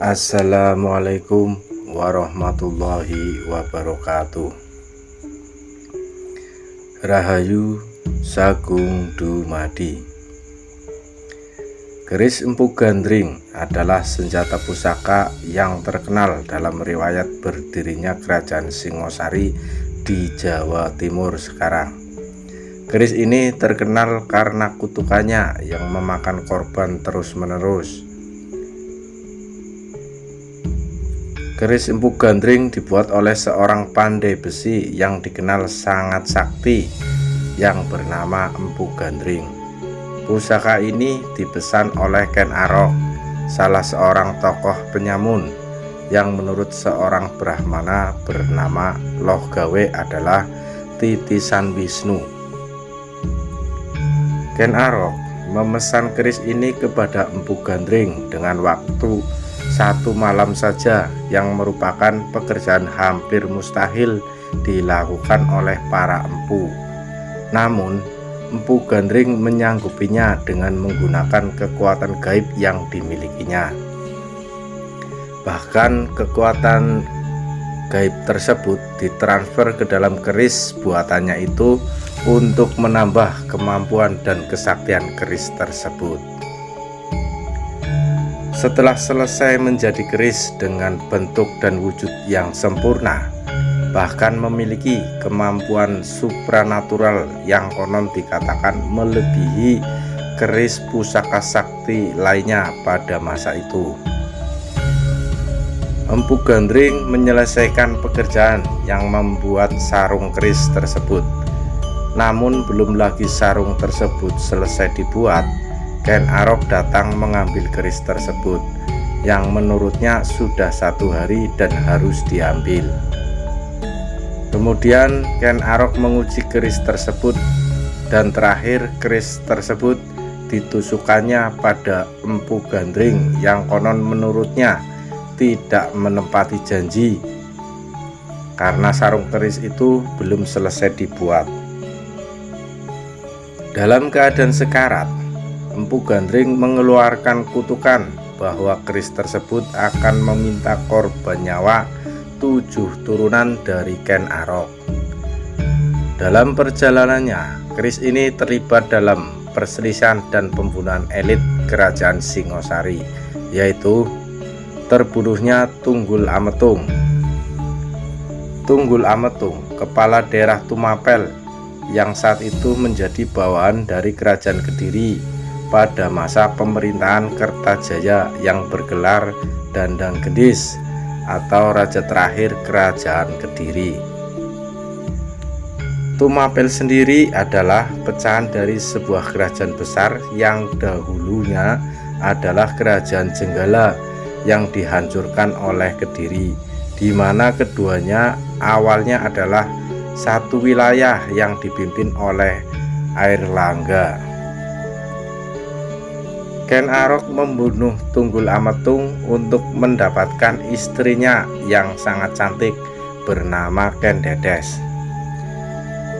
Assalamualaikum warahmatullahi wabarakatuh. Rahayu Sagung Dumadi. Keris Empu Gandring adalah senjata pusaka yang terkenal dalam riwayat berdirinya Kerajaan Singosari di Jawa Timur sekarang. Keris ini terkenal karena kutukannya yang memakan korban terus-menerus. Keris Empu Gandring dibuat oleh seorang pandai besi yang dikenal sangat sakti yang bernama Empu Gandring. Pusaka ini dipesan oleh Ken Arok, salah seorang tokoh penyamun yang menurut seorang Brahmana bernama Loh Gawe adalah titisan Wisnu. Ken Arok memesan keris ini kepada Empu Gandring dengan waktu 1 malam saja, yang merupakan pekerjaan hampir mustahil dilakukan oleh para empu. Namun Empu Gandring menyanggupinya dengan menggunakan kekuatan gaib yang dimilikinya. Bahkan kekuatan gaib tersebut ditransfer ke dalam keris buatannya itu untuk menambah kemampuan dan kesaktian keris tersebut. Setelah selesai menjadi keris dengan bentuk dan wujud yang sempurna, bahkan memiliki kemampuan supranatural yang konon dikatakan melebihi keris pusaka sakti lainnya pada masa itu, Empu Gandring menyelesaikan pekerjaan yang membuat sarung keris tersebut. Namun belum lagi sarung tersebut selesai dibuat, Ken Arok datang mengambil keris tersebut yang menurutnya sudah 1 hari dan harus diambil. Kemudian Ken Arok menguji keris tersebut, dan terakhir keris tersebut ditusukkannya pada Empu Gandring yang konon menurutnya tidak menepati janji karena sarung keris itu belum selesai dibuat. Dalam keadaan sekarat, Empu Gandring mengeluarkan kutukan bahwa keris tersebut akan meminta korban nyawa 7 turunan dari Ken Arok. Dalam perjalanannya, keris ini terlibat dalam perselisihan dan pembunuhan elit Kerajaan Singosari, yaitu terbunuhnya Tunggul Ametung. Tunggul Ametung, kepala daerah Tumapel yang saat itu menjadi bawahan dari Kerajaan Kediri pada masa pemerintahan Kertajaya yang bergelar Dandang Gendis atau raja terakhir Kerajaan Kediri. Tumapel sendiri adalah pecahan dari sebuah kerajaan besar yang dahulunya adalah Kerajaan Jenggala yang dihancurkan oleh Kediri, di mana keduanya awalnya adalah satu wilayah yang dipimpin oleh Airlangga. Ken Arok membunuh Tunggul Ametung untuk mendapatkan istrinya yang sangat cantik bernama Ken Dedes.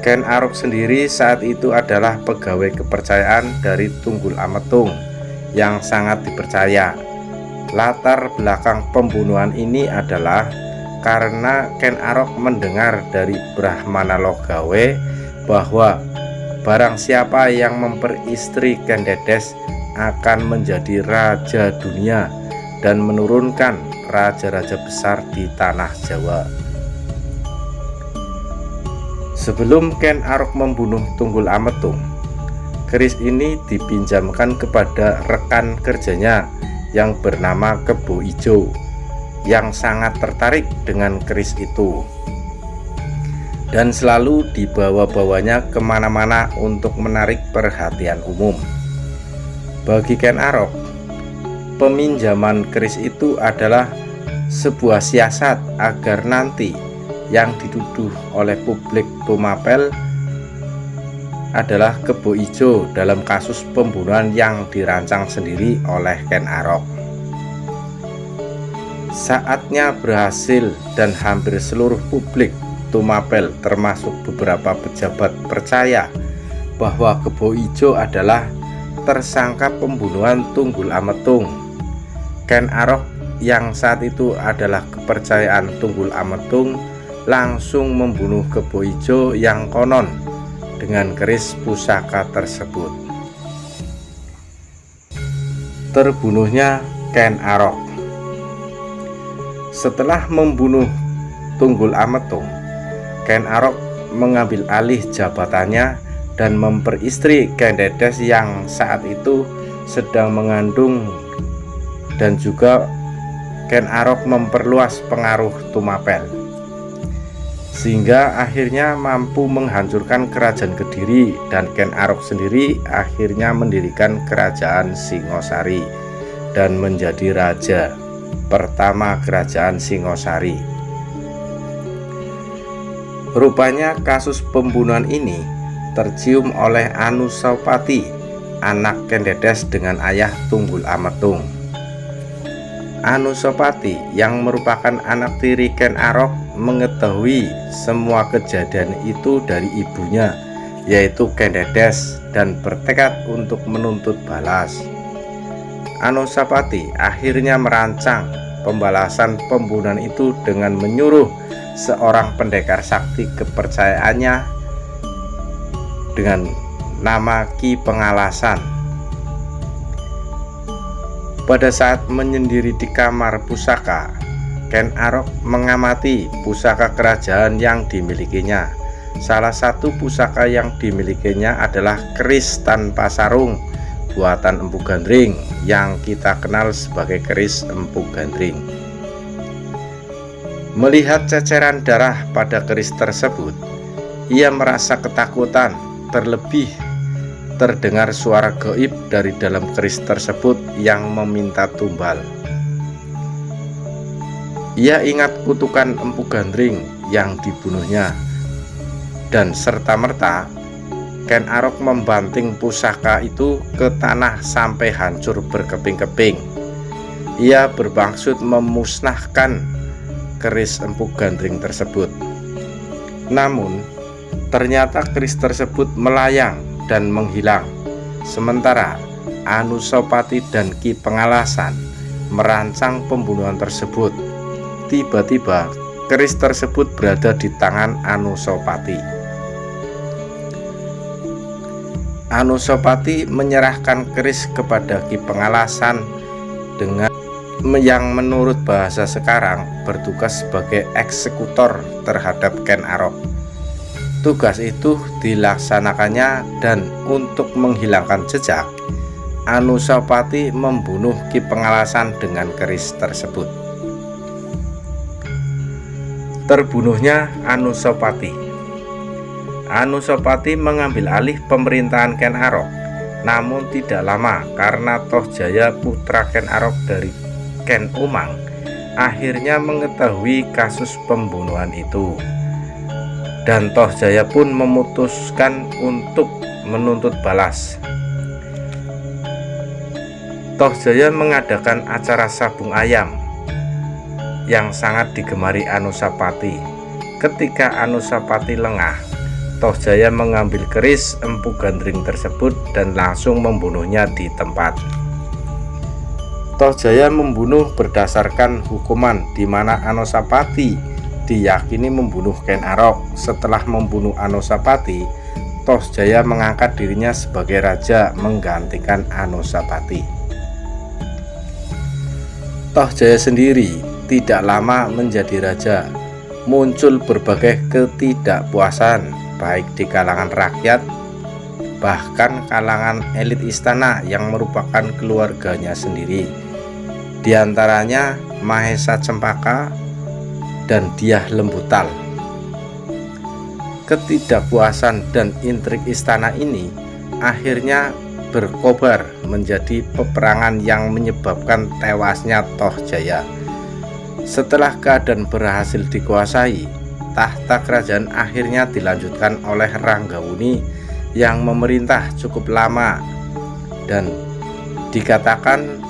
Ken Arok sendiri saat itu adalah pegawai kepercayaan dari Tunggul Ametung yang sangat dipercaya. Latar belakang pembunuhan ini adalah karena Ken Arok mendengar dari Brahmana Loh Gawe bahwa barang siapa yang memperistri Ken Dedes akan menjadi raja dunia dan menurunkan raja-raja besar di tanah Jawa. Sebelum Ken Arok membunuh Tunggul Ametung, keris ini dipinjamkan kepada rekan kerjanya yang bernama Kebo Ijo, yang sangat tertarik dengan keris itu dan selalu dibawa-bawanya kemana-mana untuk menarik perhatian umum. Bagi Ken Arok, peminjaman keris itu adalah sebuah siasat agar nanti yang dituduh oleh publik Tumapel adalah Kebo Ijo dalam kasus pembunuhan yang dirancang sendiri oleh Ken Arok. Saatnya berhasil dan hampir seluruh publik Tumapel termasuk beberapa pejabat percaya bahwa Kebo Ijo adalah tersangka pembunuhan Tunggul Ametung. Ken Arok yang saat itu adalah kepercayaan Tunggul Ametung langsung membunuh Kebo Ijo yang konon dengan keris pusaka tersebut. Terbunuhnya Ken Arok. Setelah membunuh Tunggul Ametung, Ken Arok mengambil alih jabatannya dan memperistri Ken Dedes yang saat itu sedang mengandung, dan juga Ken Arok memperluas pengaruh Tumapel sehingga akhirnya mampu menghancurkan kerajaan Kediri, dan Ken Arok sendiri akhirnya mendirikan kerajaan Singosari dan menjadi raja pertama kerajaan Singosari. Rupanya kasus pembunuhan ini tercium oleh Anusapati, anak Ken Dedes dengan ayah Tunggul Ametung. Anusapati yang merupakan anak tiri Ken Arok mengetahui semua kejadian itu dari ibunya, yaitu Ken Dedes, dan bertekad untuk menuntut balas. Anusapati akhirnya merancang pembalasan pembunuhan itu dengan menyuruh seorang pendekar sakti kepercayaannya dengan nama Ki Pengalasan. Pada saat menyendiri di kamar pusaka, Ken Arok mengamati pusaka kerajaan yang dimilikinya. Salah satu pusaka yang dimilikinya adalah keris tanpa sarung buatan Empu Gandring yang kita kenal sebagai keris Empu Gandring. Melihat ceceran darah pada keris tersebut, ia merasa ketakutan, terlebih terdengar suara gaib dari dalam keris tersebut yang meminta tumbal. Ia ingat kutukan Empu Gandring yang dibunuhnya, dan serta-merta Ken Arok membanting pusaka itu ke tanah sampai hancur berkeping-keping. Ia bermaksud memusnahkan keris Empu Gandring tersebut. Namun ternyata keris tersebut melayang dan menghilang. Sementara Anusapati dan Ki Pengalasan merancang pembunuhan tersebut. Tiba-tiba keris tersebut berada di tangan Anusapati. Anusapati menyerahkan keris kepada Ki Pengalasan dengan yang menurut bahasa sekarang bertugas sebagai eksekutor terhadap Ken Arok. Tugas itu dilaksanakannya, dan untuk menghilangkan jejak, Anusapati membunuh Ki Pengalasan dengan keris tersebut. Terbunuhnya Anusapati. Anusapati mengambil alih pemerintahan Ken Arok, namun tidak lama karena Tohjaya putra Ken Arok dari Ken Umang akhirnya mengetahui kasus pembunuhan itu, dan Tohjaya pun memutuskan untuk menuntut balas. Tohjaya mengadakan acara sabung ayam yang sangat digemari Anusapati. Ketika Anusapati lengah, Tohjaya mengambil keris Empu Gandring tersebut dan langsung membunuhnya di tempat. Tohjaya membunuh berdasarkan hukuman, di mana Anusapati diyakini membunuh Ken Arok. Setelah membunuh Anusapati, Tohjaya mengangkat dirinya sebagai raja menggantikan Anusapati. Tohjaya sendiri tidak lama menjadi raja. Muncul berbagai ketidakpuasan baik di kalangan rakyat, bahkan kalangan elit istana yang merupakan keluarganya sendiri. Di antaranya Mahesa Cempaka dan Dyah Lembutal. Ketidakpuasan dan intrik istana ini akhirnya berkobar menjadi peperangan yang menyebabkan tewasnya Tohjaya. Setelah keadaan berhasil dikuasai, tahta kerajaan akhirnya dilanjutkan oleh Ranggawuni yang memerintah cukup lama, dan dikatakan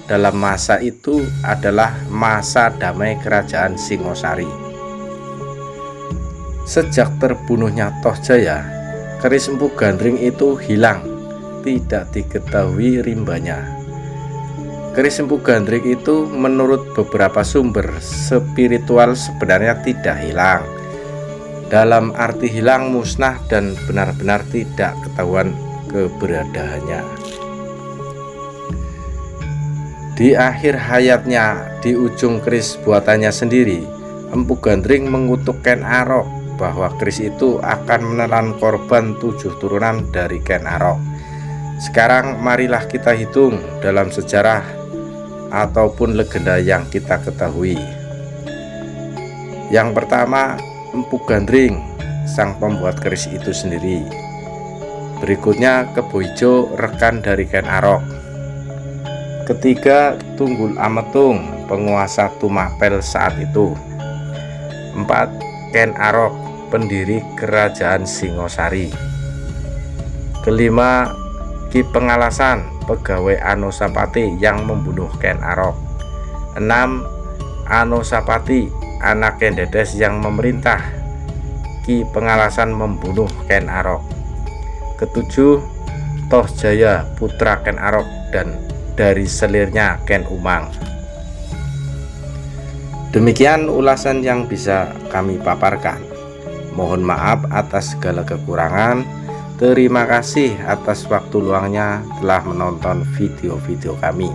dalam masa itu adalah masa damai kerajaan Singosari. Sejak terbunuhnya Tohjaya, keris Empu Gandring itu hilang, tidak diketahui rimbanya. Keris Empu Gandrik itu menurut beberapa sumber spiritual sebenarnya tidak hilang, dalam arti hilang, musnah, dan benar-benar tidak ketahuan keberadaannya. Di akhir hayatnya, di ujung keris buatannya sendiri, Empu Gandrik mengutuk Ken Arok bahwa keris itu akan menelan korban 7 turunan dari Ken Arok. Sekarang marilah kita hitung dalam sejarah ataupun legenda yang kita ketahui. Yang pertama, Empu Gandrik, sang pembuat keris itu sendiri. Berikutnya Kebo Ijo, rekan dari Ken Arok. Ketiga, Tunggul Ametung, penguasa Tumapel saat itu. 4. Ken Arok, pendiri kerajaan Singosari. Kelima, Ki Pengalasan, pegawai Anusapati yang membunuh Ken Arok. 6. Anusapati, anak Ken Dedes yang memerintah. Ki Pengalasan membunuh Ken Arok. Ketujuh, Toh Jaya, putra Ken Arok dan dari selirnya Ken Umang. Demikian ulasan yang bisa kami paparkan. Mohon maaf atas segala kekurangan. Terima kasih atas waktu luangnya telah menonton video-video kami.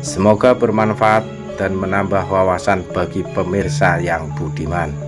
Semoga bermanfaat dan menambah wawasan bagi pemirsa yang budiman.